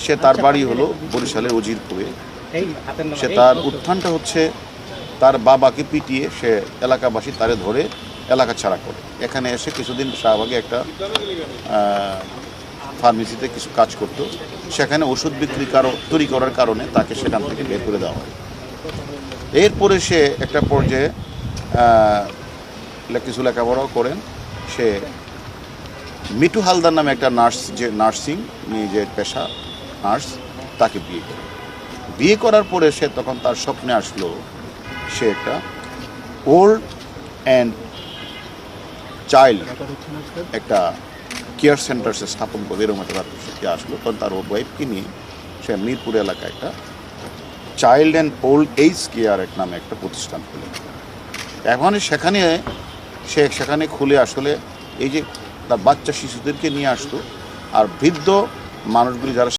সে তার বাড়ি হলো বরিশালের উজিরপুরে। সে তার উত্থানটা হচ্ছে তার বাবাকে পিটিয়ে সে এলাকাবাসী তারে ধরে এলাকা ছাড়া করে। এখানে এসে কিছুদিন শাহবাগে একটা ফার্মেসিতে কিছু কাজ করত, সেখানে ওষুধ তৈরি করার কারণে তাকে সেখান থেকে বের করে দেওয়া হয়। এরপরে সে একটা পর্যায়ে কিছু লেখাপড়াও করেন। সে মিঠু হালদার নামে একটা নার্স, যে নার্সিং নিজের পেশা নার্স, তাকে বিয়ে করার পরে সে তখন তার স্বপ্নে আসলো সে একটা ওল্ড অ্যান্ড চাইল্ড একটা কেয়ার সেন্টার সে স্থাপন করবে, এরকম একটা ব্যাপারটি আসলো। তখন তার ওয়াইফকে নিয়ে সে মিরপুর এলাকায় একটা child and old age care নামে একটা প্রতিষ্ঠান খুলে। এখন সেখানে খুলে আসলে এই যে তার বাচ্চা শিশুদেরকে নিয়ে আসতো, আর বৃদ্ধ মানুষগুলি যারা